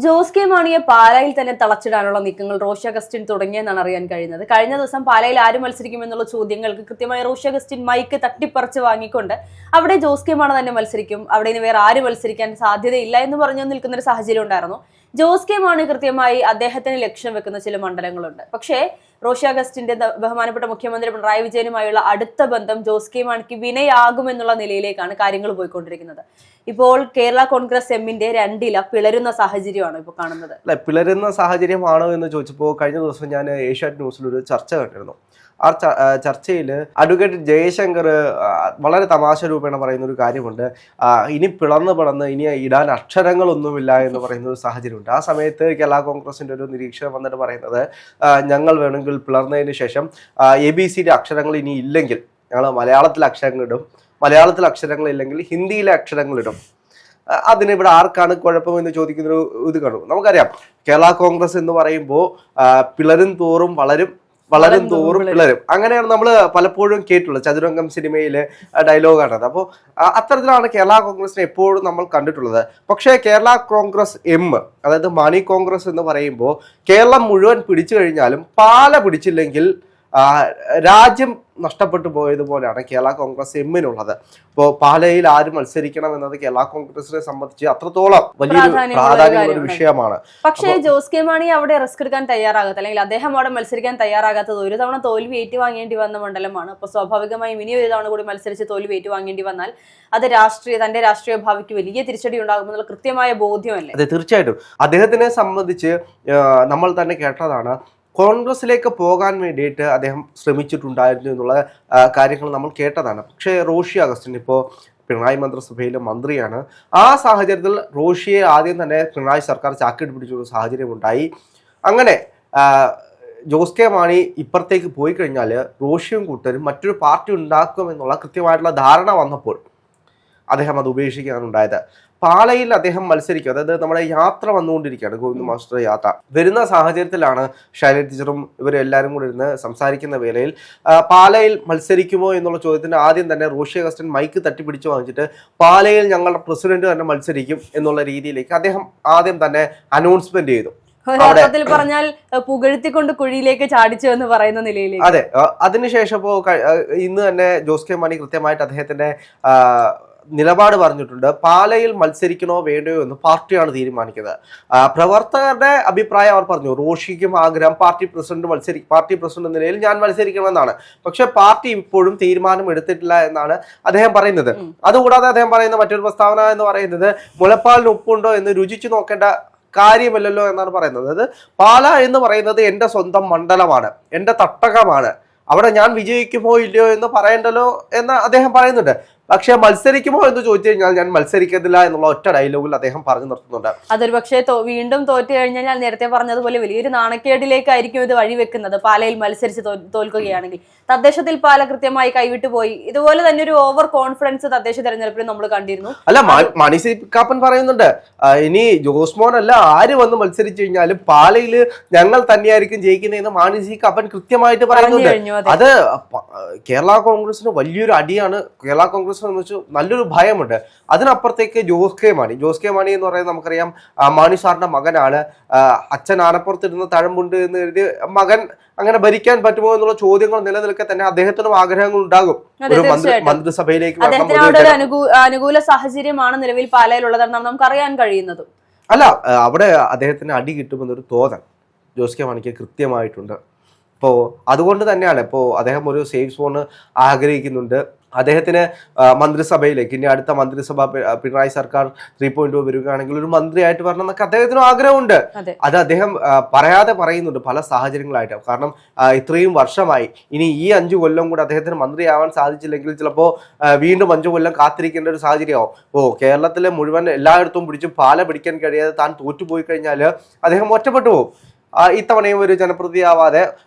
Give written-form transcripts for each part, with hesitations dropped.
Jose K മാണിയെ പാലായിൽ തന്നെ തളച്ചിടാനുള്ള നീക്കങ്ങൾ റോഷി അഗസ്റ്റിൻ തുടങ്ങിയെന്നാണ് അറിയാൻ കഴിയുന്നത്. കഴിഞ്ഞ ദിവസം പാലായിൽ ആര് മത്സരിക്കുമെന്നുള്ള ചോദ്യങ്ങൾക്ക് കൃത്യമായി റോഷി അഗസ്റ്റിൻ മൈക്ക് തട്ടിപ്പറിച്ച് വാങ്ങിക്കൊണ്ട് അവിടെ ജോസ് കെ മാണി തന്നെ മത്സരിക്കും, അവിടെ ഇനി വേറെ ആര് മത്സരിക്കാൻ സാധ്യതയില്ല എന്ന് പറഞ്ഞു നിൽക്കുന്ന ഒരു സാഹചര്യം ഉണ്ടായിരുന്നു. ജോസ് കെ മാണി കൃത്യമായി അദ്ദേഹത്തിന് ലക്ഷ്യം വെക്കുന്ന ചില മണ്ഡലങ്ങളുണ്ട്. പക്ഷേ റോഷി അഗസ്റ്റിന്റെ ബഹുമാനപ്പെട്ട മുഖ്യമന്ത്രി പിണറായി വിജയനുമായുള്ള അടുത്ത ബന്ധം ജോസ് കെ മാണിക്ക് വിനയാകുമെന്നുള്ള നിലയിലേക്കാണ് കാര്യങ്ങൾ പോയിക്കൊണ്ടിരിക്കുന്നത്. ഇപ്പോൾ കേരള കോൺഗ്രസ് എമ്മിന്റെ രണ്ടില പിളരുന്ന സാഹചര്യമാണ് ഇപ്പോൾ കാണുന്നത്. അല്ല, പിളരുന്ന സാഹചര്യമാണോ എന്ന് ചോദിച്ചപ്പോൾ കഴിഞ്ഞ ദിവസം ഞാൻ ഏഷ്യാനെറ്റ് ന്യൂസിൽ ഒരു ചർച്ച കണ്ടിരുന്നു. ആ ചർച്ചയിൽ അഡ്വക്കേറ്റ് ജയശങ്കർ വളരെ തമാശ രൂപേണ പറയുന്ന ഒരു കാര്യമുണ്ട്. ഇനി പിളർന്ന് ഇനി ഇടാൻ അക്ഷരങ്ങളൊന്നുമില്ല എന്ന് പറയുന്ന ഒരു സാഹചര്യമുണ്ട്. ആ സമയത്ത് കേരള കോൺഗ്രസിന്റെ ഒരു നിരീക്ഷകൻ വന്നിട്ട് പറയുന്നത്, ഞങ്ങൾ വേണമെങ്കിൽ പിളർന്നതിന് ശേഷം ABCD അക്ഷരങ്ങൾ ഇനി ഇല്ലെങ്കിൽ ഞങ്ങൾ മലയാളത്തിലെ അക്ഷരങ്ങളിടും, മലയാളത്തിലെ അക്ഷരങ്ങളില്ലെങ്കിൽ ഹിന്ദിയിലെ അക്ഷരങ്ങളിടും. അതിനിവിടെ ആർക്കാണ് കുഴപ്പമെന്ന് ചോദിക്കുന്നൊരു ഇത് കാണും. നമുക്കറിയാം, കേരള കോൺഗ്രസ് എന്ന് പറയുമ്പോൾ പിളരും തോറും വളരും പിളരും, അങ്ങനെയാണ് നമ്മൾ പലപ്പോഴും കേട്ടുള്ളത്. ചതുരംഗം സിനിമയിലെ ഡയലോഗാണത്. അപ്പോൾ അത്തരത്തിലാണ് കേരള കോൺഗ്രസിനെ എപ്പോഴും നമ്മൾ കണ്ടിട്ടുള്ളത്. പക്ഷേ കേരള കോൺഗ്രസ് എം, അതായത് മാണി കോൺഗ്രസ് എന്ന് പറയുമ്പോൾ കേരളം മുഴുവൻ പിടിച്ചു കഴിഞ്ഞാലും പാല പിടിച്ചില്ലെങ്കിൽ രാജ്യം നഷ്ടപ്പെട്ടു പോയതുപോലെയാണ് കേരള കോൺഗ്രസ് എമ്മിനുള്ളത്. ഇപ്പോൾ പാലയിൽ ആര് മത്സരിക്കണം എന്നത് കേരള കോൺഗ്രസിനെ സംബന്ധിച്ച് അത്രത്തോളം വലിയൊരു പ്രാധാന്യമുള്ള ഒരു വിഷയമാണ്. പക്ഷേ ജോസ് കെ മാണി അവിടെ റിസ്ക് എടുക്കാൻ തയ്യാറാകാത്ത, അല്ലെങ്കിൽ അദ്ദേഹം അവിടെ മത്സരിക്കാൻ തയ്യാറാകാത്തത് ഒരു തവണ തോൽവി ഏറ്റുവാങ്ങേണ്ടി വന്ന മണ്ഡലമാണ്. അപ്പോൾ സ്വാഭാവികമായും ഇനി ഒരു തവണ കൂടി മത്സരിച്ച് തോൽവി ഏറ്റുവാങ്ങേണ്ടി വന്നാൽ അത് തന്റെ രാഷ്ട്രീയ ഭാവിക്ക് വലിയ തിരിച്ചടി ഉണ്ടാകുമെന്നുള്ള കൃത്യമായ ബോധ്യമല്ലേ? അതെ, തീർച്ചയായിട്ടും. അദ്ദേഹത്തിനെ സംബന്ധിച്ച് നമ്മൾ തന്നെ കേട്ടതാണ്, കോൺഗ്രസിലേക്ക് പോകാൻ വേണ്ടിയിട്ട് അദ്ദേഹം ശ്രമിച്ചിട്ടുണ്ടായിരുന്നു എന്നുള്ള കാര്യങ്ങൾ നമ്മൾ കേട്ടതാണ്. പക്ഷേ റോഷി അഗസ്റ്റിൻ ഇപ്പോൾ പിണറായി മന്ത്രിസഭയിലെ മന്ത്രിയാണ്. ആ സാഹചര്യത്തിൽ റോഷിയെ ആദ്യം തന്നെ പിണറായി സർക്കാർ ചാക്കിട്ട് പിടിച്ചൊരു സാഹചര്യം ഉണ്ടായി. അങ്ങനെ ജോസ് കെ മാണി ഇപ്പുറത്തേക്ക് പോയി കഴിഞ്ഞാൽ റോഷിയും കൂട്ടരും മറ്റൊരു പാർട്ടി ഉണ്ടാക്കുമെന്നുള്ള കൃത്യമായിട്ടുള്ള ധാരണ വന്നപ്പോൾ അദ്ദേഹം അത് ഉപേക്ഷിക്കാനുണ്ടായത്. പാലയിൽ അദ്ദേഹം മത്സരിക്കും, അതായത് നമ്മുടെ യാത്ര വന്നുകൊണ്ടിരിക്കുകയാണ്, ഗോവിന്ദ മാസ്റ്റർ യാത്ര വരുന്ന സാഹചര്യത്തിലാണ് ശൈലജ ടീച്ചറും ഇവരെല്ലാവരും കൂടി ഇരുന്ന് സംസാരിക്കുന്ന വേളയിൽ പാലയിൽ മത്സരിക്കുമോ എന്നുള്ള ചോദ്യത്തിന് ആദ്യം തന്നെ റോഷി അഗസ്റ്റിൻ മൈക്ക് തട്ടിപ്പിടിച്ച് വാങ്ങിച്ചിട്ട് പാലയിൽ ഞങ്ങളുടെ പ്രസിഡന്റ് തന്നെ മത്സരിക്കും എന്നുള്ള രീതിയിലേക്ക് അദ്ദേഹം ആദ്യം തന്നെ അനൗൺസ്മെന്റ് ചെയ്തു. യഥാർത്ഥത്തിൽ പറഞ്ഞാൽ പുകഴ്ത്തിക്കൊണ്ട് കുഴിയിലേക്ക് ചാടിച്ചു എന്ന് പറയുന്ന നിലയിലേക്ക്. അതെ, അതിനുശേഷം ഇപ്പോ ഇന്ന് തന്നെ ജോസ് കെ മാണി കൃത്യമായിട്ട് അദ്ദേഹത്തിന്റെ നിലപാട് പറഞ്ഞിട്ടുണ്ട്. പാലയിൽ മത്സരിക്കണോ വേണ്ടയോ എന്ന് പാർട്ടിയാണ് തീരുമാനിക്കുന്നത്. പ്രവർത്തകരുടെ അഭിപ്രായം അവർ പറഞ്ഞു, റോഷിക്കും ആഗ്രഹം പാർട്ടി പ്രസിഡന്റ് നിലയിൽ ഞാൻ മത്സരിക്കണമെന്നാണ്. പക്ഷെ പാർട്ടി ഇപ്പോഴും തീരുമാനം എടുത്തിട്ടില്ല എന്നാണ് അദ്ദേഹം പറയുന്നത്. അതുകൂടാതെ അദ്ദേഹം പറയുന്ന മറ്റൊരു പ്രസ്താവന എന്ന് പറയുന്നത്, മുലപ്പാലിന് ഉപ്പുണ്ടോ എന്ന് രുചിച്ചു നോക്കേണ്ട കാര്യമല്ലല്ലോ എന്നാണ് പറയുന്നത്. അതായത് പാല എന്ന് പറയുന്നത് എൻ്റെ സ്വന്തം മണ്ഡലമാണ്, എൻ്റെ തട്ടകമാണ്, അവിടെ ഞാൻ വിജയിക്കുമോ ഇല്ലയോ എന്ന് പറയണ്ടല്ലോ എന്ന് അദ്ദേഹം പറയുന്നുണ്ട്. പക്ഷെ മത്സരിക്കുമോ എന്ന് ചോദിച്ചു കഴിഞ്ഞാൽ ഞാൻ മത്സരിക്കത്തില്ല എന്നുള്ള ഒറ്റ ഡയലോഗിൽ അദ്ദേഹം പറഞ്ഞു നിർത്തുന്നുണ്ട്. അതൊരു പക്ഷേ വീണ്ടും തോറ്റു കഴിഞ്ഞാൽ ഞാൻ നേരത്തെ പറഞ്ഞതുപോലെ വലിയൊരു നാണക്കേടിലേക്കായിരിക്കും ഇത് വഴിവെക്കുന്നത്. പാലയിൽ മത്സരിച്ച് തോൽക്കുകയാണെങ്കിൽ തദ്ദേശത്തിൽ പാല കൃത്യമായി കൈവിട്ടു പോയി. ഇതുപോലെ തന്നെ ഒരു ഓവർ കോൺഫിഡൻസ് തദ്ദേശ തെരഞ്ഞെടുപ്പിൽ നമ്മൾ കണ്ടിരുന്നു. അല്ല, മാണി സി കാപ്പൻ പറയുന്നുണ്ട്, ഇനി ജോസ്മോൻ അല്ല ആര് വന്ന് മത്സരിച്ചു കഴിഞ്ഞാലും പാലയിൽ ഞങ്ങൾ തന്നെയായിരിക്കും ജയിക്കുന്നതെന്ന് മാണി സി കാപ്പൻ കൃത്യമായിട്ട് പറയുന്നുണ്ട്. അത് കേരള കോൺഗ്രസിന് വലിയൊരു അടിയാണ്. കേരള കോൺഗ്രസ് നല്ലൊരു ഭയമുണ്ട്. അതിനപ്പുറത്തേക്ക് ജോസ് കെ മാണി എന്ന് പറയുന്നത് നമുക്കറിയാം, മാണി സാറിന്റെ മകനാണ്. അച്ഛൻ ആനപ്പുറത്തിരുന്ന് തഴമ്പുണ്ട് എന്ന് കരുതി മകൻ അങ്ങനെ ഭരിക്കാൻ പറ്റുമോ എന്നുള്ള ചോദ്യങ്ങൾ നിലനിൽക്കെ തന്നെ അദ്ദേഹത്തിനും ആഗ്രഹങ്ങൾ ഉണ്ടാകും ഒരു മന്ത്രിസഭയിലേക്ക്. അനുകൂല സാഹചര്യമാണ് നിലവിൽ പാലയിലുള്ളതെന്നാണ് നമുക്ക് അറിയാൻ കഴിയുന്നത്. അല്ല, അവിടെ അദ്ദേഹത്തിന് അടി കിട്ടുമെന്നൊരു തോന്നൽ ജോസ് കെ മാണിക്ക് കൃത്യമായിട്ടുണ്ട്. ഇപ്പോൾ അതുകൊണ്ട് തന്നെയാണ് ഇപ്പോൾ അദ്ദേഹം ഒരു സേഫ് സോൺ ആഗ്രഹിക്കുന്നുണ്ട്. അദ്ദേഹത്തിന് മന്ത്രിസഭയിലേക്ക് ഇനി അടുത്ത മന്ത്രിസഭ പിണറായി സർക്കാർ 3.0 വരികയാണെങ്കിൽ ഒരു മന്ത്രിയായിട്ട് വരണം എന്നൊക്കെ അദ്ദേഹത്തിന് ആഗ്രഹമുണ്ട്. അത് അദ്ദേഹം പറയാതെ പറയുന്നുണ്ട് പല സാഹചര്യങ്ങളായിട്ട്. കാരണം ഇത്രയും വർഷമായി, ഇനി ഈ 5 കൊല്ലം കൂടെ അദ്ദേഹത്തിന് മന്ത്രിയാവാൻ സാധിച്ചില്ലെങ്കിൽ ചിലപ്പോൾ വീണ്ടും 5 കൊല്ലം കാത്തിരിക്കേണ്ട ഒരു സാഹചര്യമാവും. കേരളത്തിലെ മുഴുവൻ എല്ലായിടത്തും പിടിച്ച് പാല പിടിക്കാൻ കഴിയാതെ താൻ തോറ്റുപോയി കഴിഞ്ഞാൽ അദ്ദേഹം ഒറ്റപ്പെട്ടു പോകും. ഇത്തവണയും ഒരു ജനപ്രതിയാവാതെ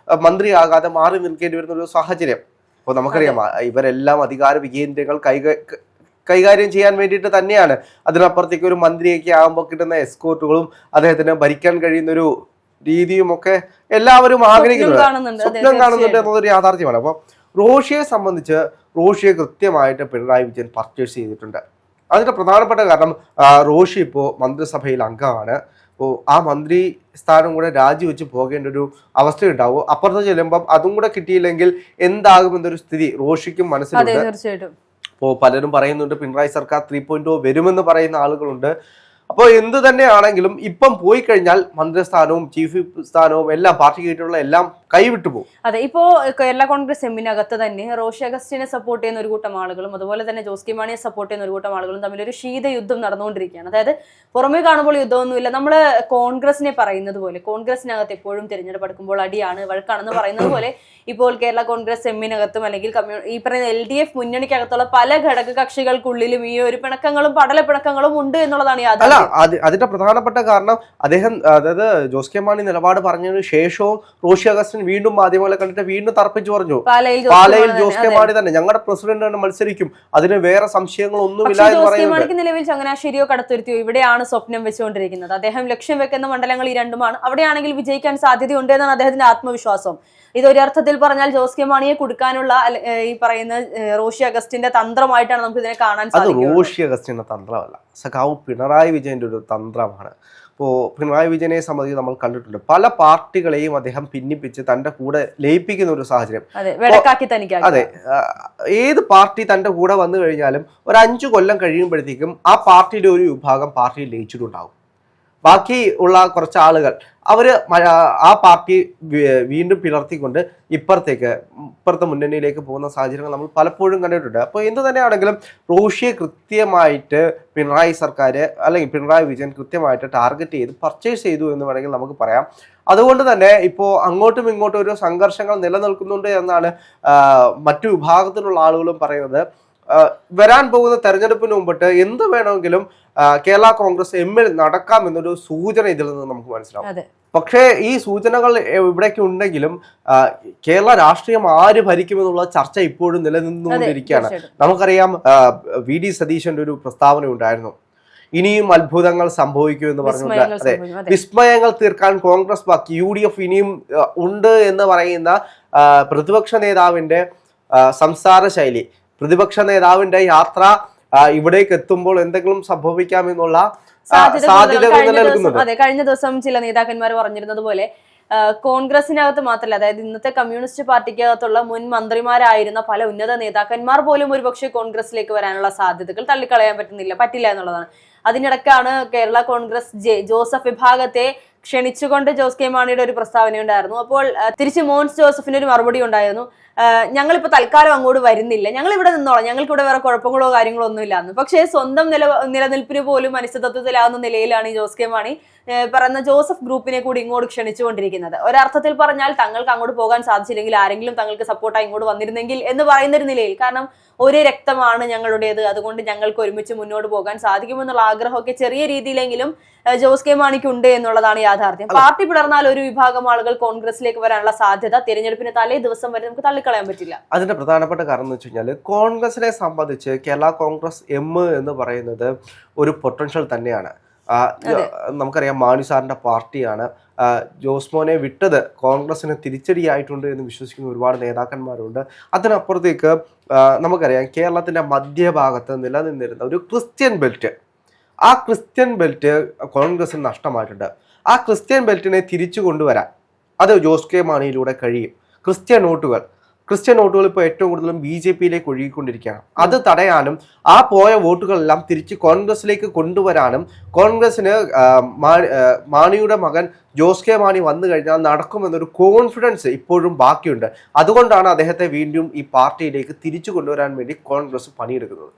മന്ത്രിയാകാതെ മാറി നിൽക്കേണ്ടി വരുന്ന ഒരു സാഹചര്യം. അപ്പോൾ നമുക്കറിയാം, ഇവരെല്ലാം അധികാര വികേന്ദ്രങ്ങൾ കൈകാര്യം ചെയ്യാൻ വേണ്ടിയിട്ട് തന്നെയാണ്. അതിനപ്പുറത്തേക്ക് ഒരു മന്ത്രിയൊക്കെ ആകുമ്പോൾ കിട്ടുന്ന എസ്കോർട്ടുകളും അദ്ദേഹത്തിന് ഭരിക്കാൻ കഴിയുന്ന ഒരു രീതിയും ഒക്കെ എല്ലാവരും ആഗ്രഹിക്കുന്നുണ്ട്, സ്വപ്നം കാണുന്നുണ്ട് എന്നതൊരു യാഥാർത്ഥ്യമാണ്. അപ്പോൾ റോഷിയെ സംബന്ധിച്ച് റോഷിയെ കൃത്യമായിട്ട് പിണറായി വിജയൻ പർച്ചേസ് ചെയ്തിട്ടുണ്ട്. അതിന്റെ പ്രധാനപ്പെട്ട കാരണം റോഷി ഇപ്പോൾ മന്ത്രിസഭയിൽ അംഗമാണ്. അപ്പോൾ ആ മന്ത്രി സ്ഥാനം കൂടെ രാജിവെച്ച് പോകേണ്ട ഒരു അവസ്ഥയുണ്ടാവും. അപ്പുറത്ത് ചെല്ലുമ്പം അതും കൂടെ കിട്ടിയില്ലെങ്കിൽ എന്താകുമെന്നൊരു സ്ഥിതി റോഷിക്കും മനസ്സിലുണ്ട്. തീർച്ചയായിട്ടും. അപ്പോൾ പലരും പറയുന്നുണ്ട് പിണറായി സർക്കാർ 3.0 വരുമെന്ന് പറയുന്ന ആളുകളുണ്ട്. അപ്പോൾ എന്ത് തന്നെയാണെങ്കിലും ഇപ്പം പോയി കഴിഞ്ഞാൽ മന്ത്രിസ്ഥാനവും ചീഫ് വിപ്പ് സ്ഥാനവും എല്ലാം പാർട്ടിക്കായിട്ടുള്ള എല്ലാം കൈവിട്ടു പോകും. അതെ, ഇപ്പോ കേരള കോൺഗ്രസ് എമ്മിനകത്ത് തന്നെ റോഷി അഗസ്റ്റിനെ സപ്പോർട്ട് ചെയ്യുന്ന ഒരു കൂട്ടം ആളുകളും അതുപോലെ തന്നെ ജോസ് കെ മാണിയെ സപ്പോർട്ട് ചെയ്യുന്ന ഒരു കൂട്ടം ആളുകളും തമ്മിൽ ഒരു ശീതയുദ്ധം നടന്നുകൊണ്ടിരിക്കുകയാണ്. അതായത് പുറമേ കാണുമ്പോൾ യുദ്ധമൊന്നുമില്ല, നമ്മൾ കോൺഗ്രസിനെ പറയുന്നത് പോലെ കോൺഗ്രസിനകത്ത് എപ്പോഴും തിരഞ്ഞെടുപ്പ് എടുക്കുമ്പോൾ അടിയാണ് വഴക്കാണെന്ന് പറയുന്നത് പോലെ ഇപ്പോൾ കേരള കോൺഗ്രസ് എമ്മിനകത്തും അല്ലെങ്കിൽ ഈ പറയുന്ന LDF മുന്നണിക്കകത്തുള്ള പല ഘടക കക്ഷികൾക്കുള്ളിലും ഈ ഒരു പിണക്കങ്ങളും പടല പിണക്കങ്ങളും ഉണ്ട് എന്നുള്ളതാണ് യാഥാർത്ഥ്യം. അതിന്റെ പ്രധാനപ്പെട്ട കാരണം അദ്ദേഹം, അതായത് ജോസ് കെ മാണി നിലപാട് പറഞ്ഞതിന് ശേഷവും റോഷി അഗസ്റ്റിൻ വീണ്ടും മാധ്യമങ്ങളെ കണ്ടിട്ട് വീണ്ടും തർപ്പിച്ചു പറഞ്ഞു പാലയിൽ ജോസ് കെ മാണി തന്നെ ഞങ്ങളുടെ പ്രസിഡന്റ് തന്നെ മത്സരിക്കും, അതിന് വേറെ സംശയങ്ങളൊന്നുമില്ല എന്ന് പറയുന്നത്. നിലവിൽ ചങ്ങനാശ്ശേരിയോ കടത്തുരുത്തിയോ ഇവിടെയാണ് സ്വപ്നം വെച്ചുകൊണ്ടിരിക്കുന്നത്. അദ്ദേഹം ലക്ഷ്യം വെക്കുന്ന മണ്ഡലങ്ങൾ ഈ രണ്ടുമാണ്. അവിടെയാണെങ്കിൽ വിജയിക്കാൻ സാധ്യതയുണ്ട് എന്നാണ് അദ്ദേഹത്തിന്റെ ആത്മവിശ്വാസം. ഇതൊരർത്ഥത്തിൽ പറഞ്ഞാൽ ജോസ് കെ മാണിയെ കൊടുക്കാനുള്ള ഈ പറയുന്ന റോഷി അഗസ്റ്റിന്റെ തന്ത്രമായിട്ടാണ് നമുക്ക് ഇതിനെ കാണാൻ സാധിക്കുന്നത്. അത് റോഷി അഗസ്റ്റിന്റെ തന്ത്രമല്ല, സഖാവ് പിണറായി വിജയന്റെ ഒരു തന്ത്രമാണ്. ഇപ്പോൾ പിണറായി വിജയനെ സംബന്ധിച്ച് നമ്മൾ കണ്ടിട്ടുണ്ട് പല പാർട്ടികളെയും അദ്ദേഹം ഭിന്നിപ്പിച്ച് തന്റെ കൂടെ ലയിപ്പിക്കുന്ന ഒരു സാഹചര്യം. അതെ, ഏത് പാർട്ടി തന്റെ കൂടെ വന്നു കഴിഞ്ഞാലും ഒരു 5 കൊല്ലം കഴിയുമ്പോഴത്തേക്കും ആ പാർട്ടിയുടെ ഒരു വിഭാഗം പാർട്ടിയിൽ ലയിച്ചിട്ടുണ്ടാവും. ബാക്കി ഉള്ള കുറച്ച് ആളുകൾ ആ പാർട്ടി വീണ്ടും പിളർത്തിക്കൊണ്ട് ഇപ്പുറത്തെ മുന്നണിയിലേക്ക് പോകുന്ന സാഹചര്യങ്ങൾ നമ്മൾ പലപ്പോഴും കണ്ടിട്ടുണ്ട്. അപ്പോൾ എന്ത് തന്നെയാണെങ്കിലും റോഷിയെ കൃത്യമായിട്ട് പിണറായി സർക്കാർ അല്ലെങ്കിൽ പിണറായി വിജയൻ കൃത്യമായിട്ട് ടാർഗറ്റ് ചെയ്ത് പർച്ചേസ് ചെയ്തു എന്ന് വേണമെങ്കിൽ നമുക്ക് പറയാം. അതുകൊണ്ട് തന്നെ ഇപ്പോൾ അങ്ങോട്ടും ഇങ്ങോട്ടും ഒരു സംഘർഷങ്ങൾ നിലനിൽക്കുന്നുണ്ട് എന്നാണ് മറ്റു വിഭാഗത്തിലുള്ള ആളുകളും പറയുന്നത്. വരാൻ പോകുന്ന തെരഞ്ഞെടുപ്പിന് മുമ്പിട്ട് എന്ത് വേണമെങ്കിലും കേരള കോൺഗ്രസ് എമ്മിൽ നടക്കാം എന്നൊരു സൂചന ഇതിൽ നിന്ന് നമുക്ക് മനസ്സിലാവും. പക്ഷേ ഈ സൂചനകൾ ഇവിടേക്ക് ഉണ്ടെങ്കിലും കേരള രാഷ്ട്രീയം ആര് ഭരിക്കുമെന്നുള്ള ചർച്ച ഇപ്പോഴും നിലനിന്നുകൊണ്ടിരിക്കുകയാണ്. നമുക്കറിയാം VD സതീശന്റെ ഒരു പ്രസ്താവന ഉണ്ടായിരുന്നു, ഇനിയും അത്ഭുതങ്ങൾ സംഭവിക്കുമെന്ന് പറഞ്ഞുകൊണ്ട്. അതെ, വിസ്മയങ്ങൾ തീർക്കാൻ കോൺഗ്രസ് ബാക്കി, UDF ഇനിയും ഉണ്ട് എന്ന് പറയുന്ന പ്രതിപക്ഷ നേതാവിന്റെ സംസാര ശൈലി, പ്രതിപക്ഷ നേതാവിന്റെ യാത്ര ഇവിടേക്ക് എത്തുമ്പോൾ എന്തെങ്കിലും സംഭവിക്കാമെന്നുള്ള സാധ്യതകൾ നിലനിൽക്കുന്നുണ്ട്. അതെ, കഴിഞ്ഞ ദിവസം ചില നേതാക്കന്മാർ പറഞ്ഞിരുന്നത് പോലെ കോൺഗ്രസിനകത്ത് മാത്രമല്ല, അതായത് ഇന്നത്തെ കമ്മ്യൂണിസ്റ്റ് പാർട്ടിക്കകത്തുള്ള മുൻ മന്ത്രിമാരായിരുന്ന പല ഉന്നത നേതാക്കന്മാർ പോലും ഒരുപക്ഷെ കോൺഗ്രസിലേക്ക് വരാനുള്ള സാധ്യതകൾ തള്ളിക്കളയാൻ പറ്റില്ല എന്നുള്ളതാണ്. അതിനിടയ്ക്കാണ് കേരള കോൺഗ്രസ് ജോസഫ് വിഭാഗത്തെ ക്ഷണിച്ചുകൊണ്ട് ജോസ് കെ മാണിയുടെ ഒരു പ്രസ്താവന ഉണ്ടായിരുന്നു. അപ്പോൾ തിരിച്ച് മോൻസ് ജോസഫിന് ഒരു മറുപടി ഉണ്ടായിരുന്നു, ഞങ്ങളിപ്പോ തൽക്കാലം അങ്ങോട്ട് വരുന്നില്ല, ഞങ്ങൾ ഇവിടെ നിന്നോളാം, ഞങ്ങൾക്ക് ഇവിടെ വേറെ കുഴപ്പങ്ങളോ കാര്യങ്ങളോ ഒന്നും ഇല്ലാന്ന്. പക്ഷേ സ്വന്തം നിലനിൽപ്പിന് പോലും അനിശ്ചിതത്വത്തിലാവുന്ന നിലയിലാണ് ഈ ജോസ് കെ മാണി പറയുന്ന ജോസഫ് ഗ്രൂപ്പിനെ കൂടി ഇങ്ങോട്ട് ക്ഷണിച്ചുകൊണ്ടിരിക്കുന്നത്. ഒരർത്ഥത്തിൽ പറഞ്ഞാൽ തങ്ങൾക്ക് അങ്ങോട്ട് പോകാൻ സാധിച്ചില്ലെങ്കിൽ ആരെങ്കിലും തങ്ങൾക്ക് സപ്പോർട്ടായി ഇങ്ങോട്ട് വന്നിരുന്നെങ്കിൽ എന്ന് പറയുന്ന ഒരു നിലയിൽ, കാരണം ഒരേ രക്തമാണ് ഞങ്ങളുടേത്, അതുകൊണ്ട് ഞങ്ങൾക്ക് ഒരുമിച്ച് മുന്നോട്ട് പോകാൻ സാധിക്കുമെന്നുള്ള ആഗ്രഹമൊക്കെ ചെറിയ രീതിയിലെങ്കിലും ജോസ് കെ മാണിക്ക് ഉണ്ട് എന്നുള്ളതാണ് യാഥാർത്ഥ്യം. പാർട്ടി പിളർന്നാൽ ഒരു വിഭാഗം ആളുകൾ കോൺഗ്രസിലേക്ക് വരാനുള്ള സാധ്യത തിരഞ്ഞെടുപ്പിന് തലേ ദിവസം വരെ നമുക്ക് തള്ളിക്കളയാൻ പറ്റില്ല. അതിന്റെ പ്രധാനപ്പെട്ട കാരണം എന്ന് വെച്ച് കഴിഞ്ഞാൽ കോൺഗ്രസിനെ സംബന്ധിച്ച് കേരള കോൺഗ്രസ് M എന്ന് പറയുന്നത് ഒരു പൊട്ടൻഷ്യൽ തന്നെയാണ്. നമുക്കറിയാം മാണി സാറിന്റെ പാർട്ടിയാണ്. ജോസ്മോനെ വിട്ടത് കോൺഗ്രസിന് തിരിച്ചടിയായിട്ടുണ്ട് എന്ന് വിശ്വസിക്കുന്ന ഒരുപാട് നേതാക്കന്മാരുണ്ട്. അതിനപ്പുറത്തേക്ക് നമുക്കറിയാം കേരളത്തിന്റെ മധ്യഭാഗത്ത് നിലനിന്നിരുന്ന ഒരു ക്രിസ്ത്യൻ ബെൽറ്റ്, ആ ക്രിസ്ത്യൻ ബെൽറ്റ് കോൺഗ്രസിന് നഷ്ടമായിട്ടുണ്ട്. ആ ക്രിസ്ത്യൻ ബെൽറ്റിനെ തിരിച്ചു കൊണ്ടുവരാൻ അത് ജോസ് കെ മാണിയിലൂടെ കഴിയും. ക്രിസ്ത്യൻ വോട്ടുകൾ ഇപ്പോൾ ഏറ്റവും കൂടുതലും BJPയിലേക്ക് ഒഴുകിക്കൊണ്ടിരിക്കുകയാണ്. അത് തടയാനും ആ പോയ വോട്ടുകളെല്ലാം തിരിച്ച് കോൺഗ്രസിലേക്ക് കൊണ്ടുവരാനും കോൺഗ്രസിന് മാണിയുടെ മകൻ ജോസ് കെ മാണി വന്നു കഴിഞ്ഞാൽ നടക്കുമെന്നൊരു കോൺഫിഡൻസ് ഇപ്പോഴും ബാക്കിയുണ്ട്. അതുകൊണ്ടാണ് അദ്ദേഹത്തെ വീണ്ടും ഈ പാർട്ടിയിലേക്ക് തിരിച്ചു കൊണ്ടുവരാൻ വേണ്ടി കോൺഗ്രസ് പണിയെടുക്കുന്നത്.